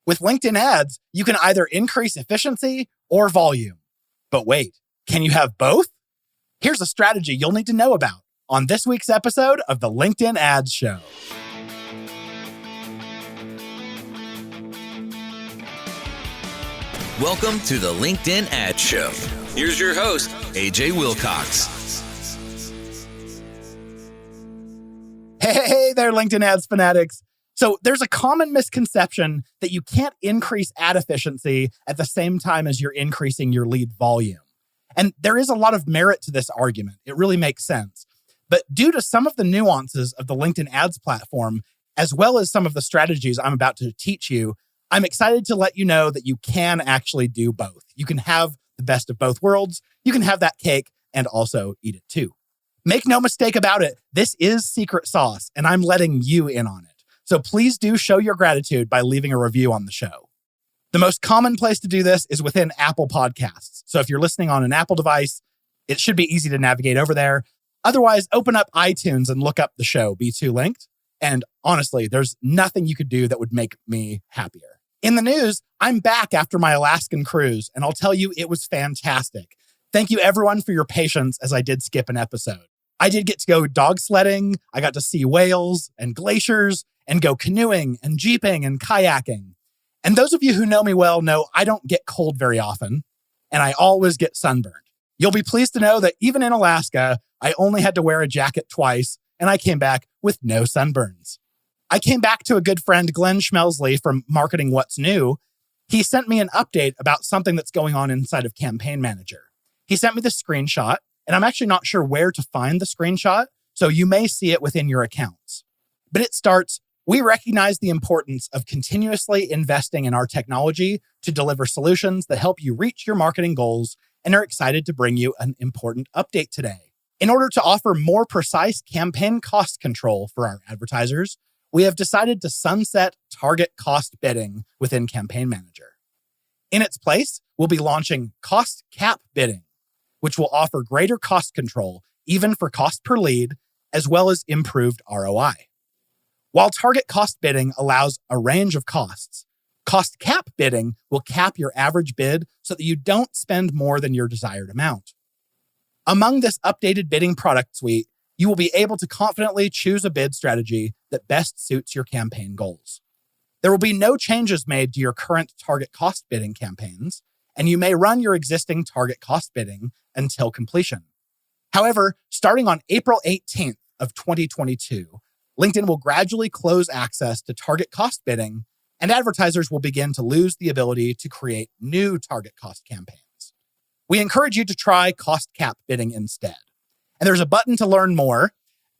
With LinkedIn ads, you can either increase efficiency or volume. But wait, can you have both? Here's a strategy you'll need to know about on this week's episode of the LinkedIn Ads Show. Welcome to the LinkedIn Ads Show. Here's your host, AJ Wilcox. Hey there, LinkedIn ads fanatics. So there's a common misconception that you can't increase ad efficiency at the same time as you're increasing your lead volume. And there is a lot of merit to this argument. It really makes sense. But due to some of the nuances of the LinkedIn ads platform, as well as some of the strategies I'm about to teach you, I'm excited to let you know that you can actually do both. You can have the best of both worlds. You can have that cake and also eat it too. Make no mistake about it, this is secret sauce, and I'm letting you in on it. So please do show your gratitude by leaving a review on the show. The most common place to do this is within Apple Podcasts. So if you're listening on an Apple device, it should be easy to navigate over there. Otherwise, open up iTunes and look up the show, B2 Linked. And honestly, there's nothing you could do that would make me happier. In the news, I'm back after my Alaskan cruise, and I'll tell you, it was fantastic. Thank you everyone for your patience as I did skip an episode. I did get to go dog sledding. I got to see whales and glaciers and go canoeing and jeeping and kayaking. And those of you who know me well know I don't get cold very often, and I always get sunburned. You'll be pleased to know that even in Alaska, I only had to wear a jacket twice, and I came back with no sunburns. I came back to a good friend, Glenn Schmelsley from Marketing What's New. He sent me an update about something that's going on inside of Campaign Manager. He sent me the screenshot, and I'm actually not sure where to find the screenshot, so you may see it within your accounts. But it starts, "We recognize the importance of continuously investing in our technology to deliver solutions that help you reach your marketing goals and are excited to bring you an important update today. In order to offer more precise campaign cost control for our advertisers, we have decided to sunset target cost bidding within Campaign Manager. In its place, we'll be launching cost cap bidding, which will offer greater cost control, even for cost per lead, as well as improved ROI. While target cost bidding allows a range of costs, cost cap bidding will cap your average bid so that you don't spend more than your desired amount. Among this updated bidding product suite, you will be able to confidently choose a bid strategy that best suits your campaign goals. There will be no changes made to your current target cost bidding campaigns, and you may run your existing target cost bidding until completion. However, starting on April 18th of 2022, LinkedIn will gradually close access to target cost bidding, and advertisers will begin to lose the ability to create new target cost campaigns. We encourage you to try cost cap bidding instead. And there's a button to learn more.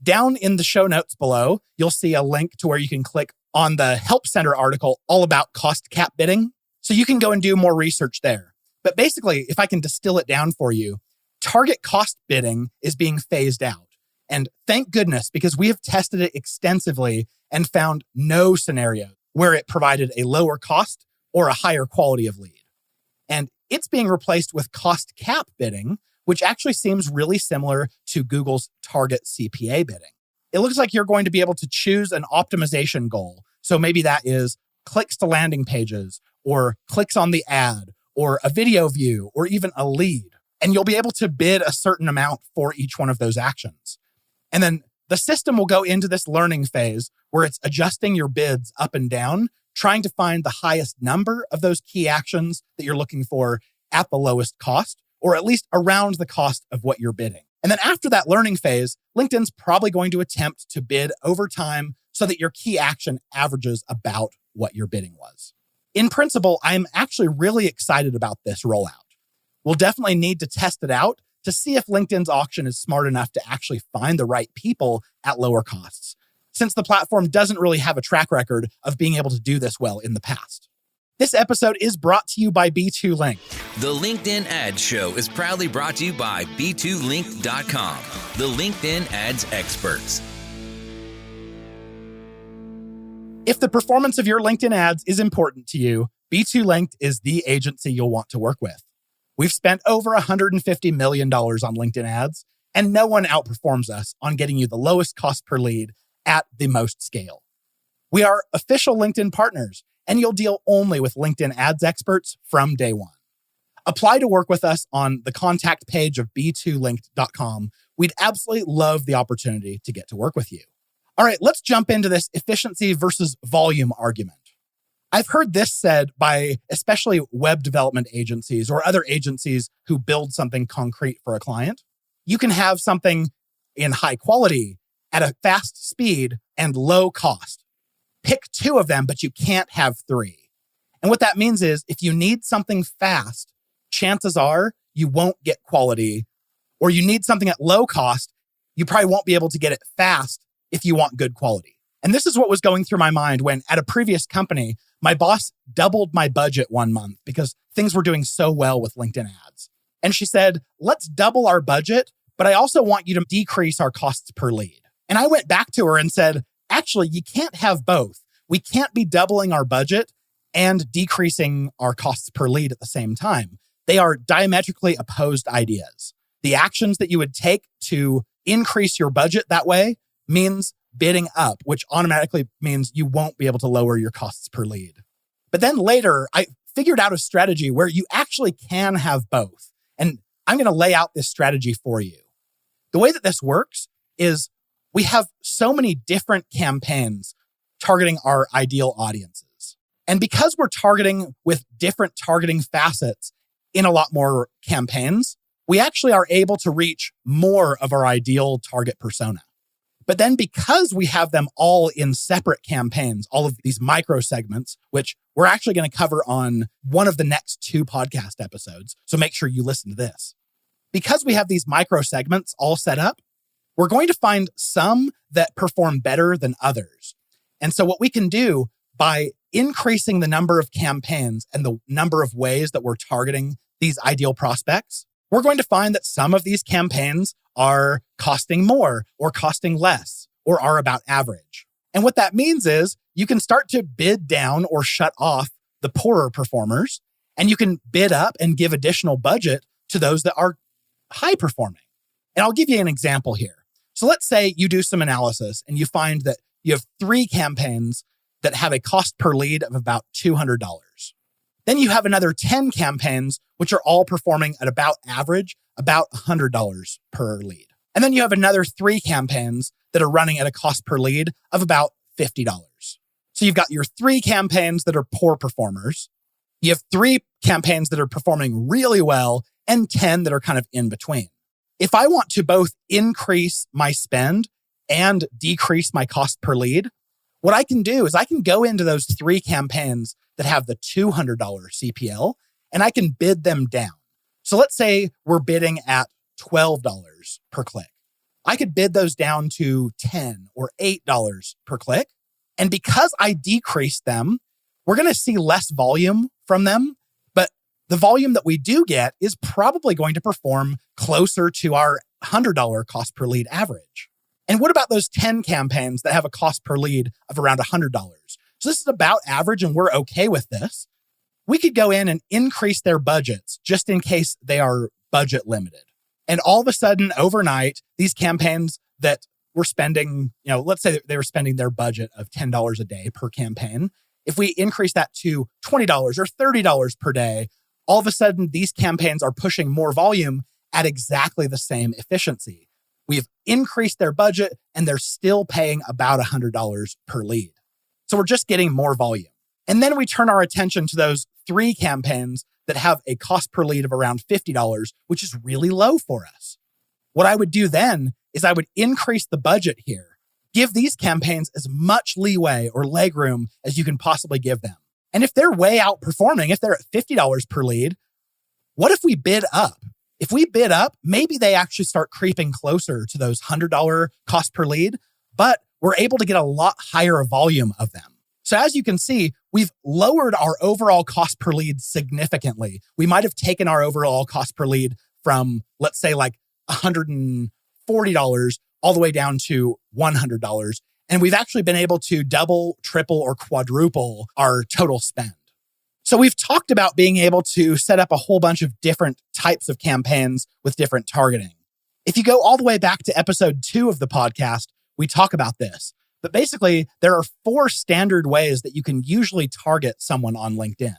Down in the show notes below, you'll see a link to where you can click on the Help Center article all about cost cap bidding. So you can go and do more research there. But basically, if I can distill it down for you, target cost bidding is being phased out. And thank goodness, because we have tested it extensively and found no scenario where it provided a lower cost or a higher quality of lead. And it's being replaced with cost cap bidding, which actually seems really similar to Google's target CPA bidding. It looks like you're going to be able to choose an optimization goal. So maybe that is clicks to landing pages, or clicks on the ad, or a video view, or even a lead. And you'll be able to bid a certain amount for each one of those actions. And then the system will go into this learning phase where it's adjusting your bids up and down, trying to find the highest number of those key actions that you're looking for at the lowest cost, or at least around the cost of what you're bidding. And then after that learning phase, LinkedIn's probably going to attempt to bid over time so that your key action averages about what your bidding was. In principle, I'm actually really excited about this rollout. We'll definitely need to test it out to see if LinkedIn's auction is smart enough to actually find the right people at lower costs, since the platform doesn't really have a track record of being able to do this well in the past. This episode is brought to you by B2 Linked. The LinkedIn Ads Show is proudly brought to you by B2Linked.com, the LinkedIn ads experts. If the performance of your LinkedIn ads is important to you, B2 Linked is the agency you'll want to work with. We've spent over $150 million on LinkedIn ads, and no one outperforms us on getting you the lowest cost per lead at the most scale. We are official LinkedIn partners, and you'll deal only with LinkedIn ads experts from day one. Apply to work with us on the contact page of b2linked.com. We'd absolutely love the opportunity to get to work with you. All right, let's jump into this efficiency versus volume argument. I've heard this said by especially web development agencies or other agencies who build something concrete for a client. You can have something in high quality, at a fast speed, and low cost. Pick two of them, but you can't have three. And what that means is if you need something fast, chances are you won't get quality, or you need something at low cost, you probably won't be able to get it fast if you want good quality. And this is what was going through my mind when at a previous company, my boss doubled my budget one month because things were doing so well with LinkedIn ads. And she said, let's double our budget, but I also want you to decrease our costs per lead. And I went back to her and said, actually, you can't have both. We can't be doubling our budget and decreasing our costs per lead at the same time. They are diametrically opposed ideas. The actions that you would take to increase your budget that way means bidding up, which automatically means you won't be able to lower your costs per lead. But then later, I figured out a strategy where you actually can have both. And I'm going to lay out this strategy for you. The way that this works is we have so many different campaigns targeting our ideal audiences. And because we're targeting with different targeting facets in a lot more campaigns, we actually are able to reach more of our ideal target persona. But then because we have them all in separate campaigns, all of these micro segments, which we're actually going to cover on one of the next 2 podcast episodes, so make sure you listen to this. Because we have these micro segments all set up, we're going to find some that perform better than others. And so what we can do by increasing the number of campaigns and the number of ways that we're targeting these ideal prospects, we're going to find that some of these campaigns are costing more or costing less or are about average. And what that means is you can start to bid down or shut off the poorer performers, and you can bid up and give additional budget to those that are high performing. And I'll give you an example here. So let's say you do some analysis and you find that you have 3 campaigns that have a cost per lead of about $200. Then you have another 10 campaigns, which are all performing at about average, about $100 per lead. And then you have another 3 campaigns that are running at a cost per lead of about $50. So you've got your 3 campaigns that are poor performers. You have 3 campaigns that are performing really well and 10 that are kind of in between. If I want to both increase my spend and decrease my cost per lead, what I can do is I can go into those 3 campaigns that have the $200 CPL and I can bid them down. So let's say we're bidding at $12 per click. I could bid those down to $10 or $8 per click. And because I decreased them, we're going to see less volume from them. But the volume that we do get is probably going to perform closer to our $100 cost per lead average. And what about those 10 campaigns that have a cost per lead of around $100? So this is about average and we're okay with this. We could go in and increase their budgets just in case they are budget limited. And all of a sudden, overnight, these campaigns that were spending, let's say that they were spending their budget of $10 a day per campaign. If we increase that to $20 or $30 per day, all of a sudden, these campaigns are pushing more volume at exactly the same efficiency. We've increased their budget and they're still paying about $100 per lead. So we're just getting more volume. And then we turn our attention to those 3 campaigns that have a cost per lead of around $50, which is really low for us. What I would do then is I would increase the budget here, give these campaigns as much leeway or leg room as you can possibly give them. And if they're way outperforming, if they're at $50 per lead, what if we bid up? If we bid up, maybe they actually start creeping closer to those $100 cost per lead, but we're able to get a lot higher volume of them. So as you can see, we've lowered our overall cost per lead significantly. We might have taken our overall cost per lead from, let's say, like $140 all the way down to $100. And we've actually been able to double, triple, or quadruple our total spend. So we've talked about being able to set up a whole bunch of different types of campaigns with different targeting. If you go all the way back to episode 2 of the podcast, we talk about this. But basically, there are 4 standard ways that you can usually target someone on LinkedIn.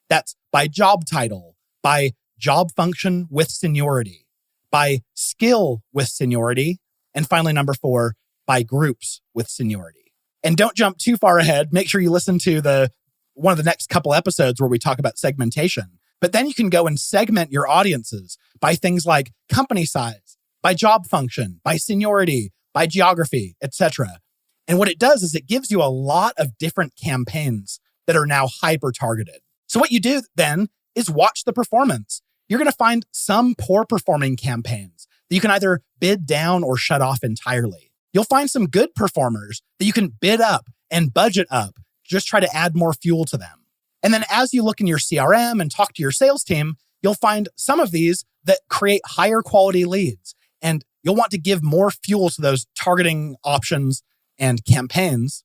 That's by job title, by job function with seniority, by skill with seniority, and finally, number 4, by groups with seniority. And don't jump too far ahead. Make sure you listen to one of the next couple episodes where we talk about segmentation. But then you can go and segment your audiences by things like company size, by job function, by seniority, by geography, etc. And what it does is it gives you a lot of different campaigns that are now hyper-targeted. So what you do then is watch the performance. You're going to find some poor performing campaigns that you can either bid down or shut off entirely. You'll find some good performers that you can bid up and budget up, just try to add more fuel to them. And then as you look in your CRM and talk to your sales team, you'll find some of these that create higher quality leads. And you'll want to give more fuel to those targeting options and campaigns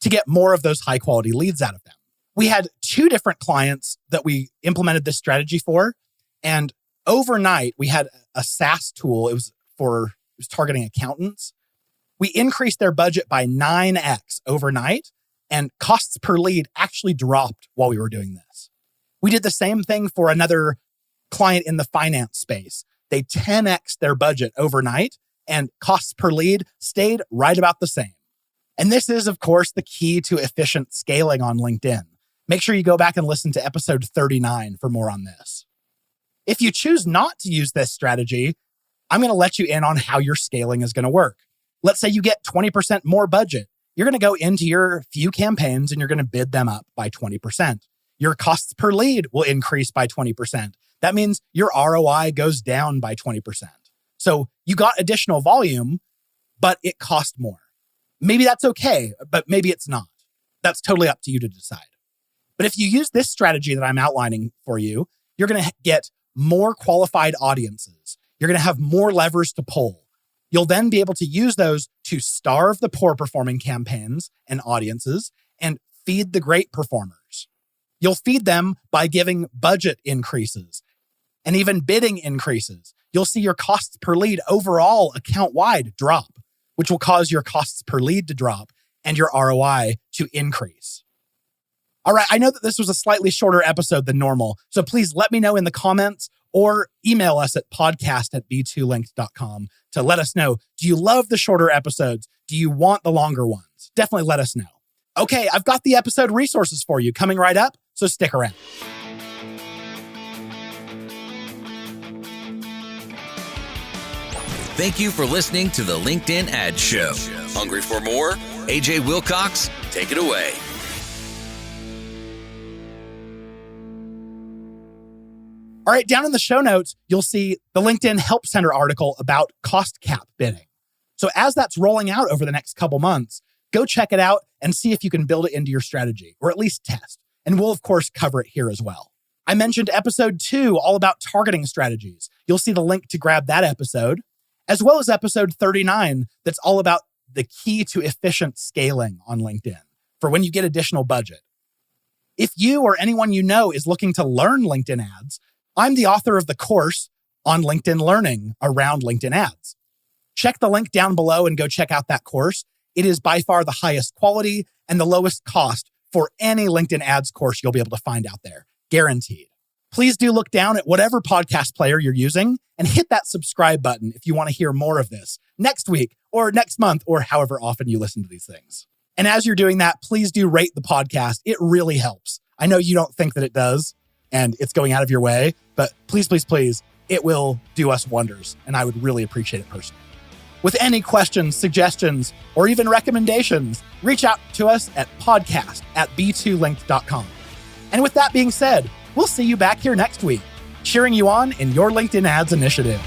to get more of those high quality leads out of them. We had 2 different clients that we implemented this strategy for. And overnight, we had a SaaS tool. It was targeting accountants. We increased their budget by 9x overnight, and costs per lead actually dropped while we were doing this. We did the same thing for another client in the finance space. They 10x their budget overnight, and costs per lead stayed right about the same. And this is, of course, the key to efficient scaling on LinkedIn. Make sure you go back and listen to episode 39 for more on this. If you choose not to use this strategy, I'm going to let you in on how your scaling is going to work. Let's say you get 20% more budget. You're going to go into your few campaigns and you're going to bid them up by 20%. Your costs per lead will increase by 20%. That means your ROI goes down by 20%. So you got additional volume, but it cost more. Maybe that's okay, but maybe it's not. That's totally up to you to decide. But if you use this strategy that I'm outlining for you, you're going to get more qualified audiences. You're going to have more levers to pull. You'll then be able to use those to starve the poor performing campaigns and audiences and feed the great performers. You'll feed them by giving budget increases and even bidding increases. You'll see your costs per lead overall account-wide drop, which will cause your costs per lead to drop and your ROI to increase. All right, I know that this was a slightly shorter episode than normal, so please let me know in the comments or email us at podcast@b2linked.com to let us know. Do you love the shorter episodes? Do you want the longer ones? Definitely let us know. Okay, I've got the episode resources for you coming right up, so stick around. Thank you for listening to the LinkedIn Ad Show. Hungry for more? AJ Wilcox, take it away. All right, down in the show notes, you'll see the LinkedIn Help Center article about cost cap bidding. So as that's rolling out over the next couple months, go check it out and see if you can build it into your strategy, or at least test. And we'll, of course, cover it here as well. I mentioned episode 2, all about targeting strategies. You'll see the link to grab that episode, as well as episode 39, that's all about the key to efficient scaling on LinkedIn for when you get additional budget. If you or anyone you know is looking to learn LinkedIn ads, I'm the author of the course on LinkedIn Learning around LinkedIn ads. Check the link down below and go check out that course. It is by far the highest quality and the lowest cost for any LinkedIn ads course you'll be able to find out there. Guaranteed. Please do look down at whatever podcast player you're using and hit that subscribe button if you want to hear more of this next week or next month or however often you listen to these things. And as you're doing that, please do rate the podcast. It really helps. I know you don't think that it does, and it's going out of your way, but please, please, please, it will do us wonders, and I would really appreciate it personally. With any questions, suggestions, or even recommendations, reach out to us at podcast@b2linked.com. And with that being said, we'll see you back here next week, cheering you on in your LinkedIn ads initiative.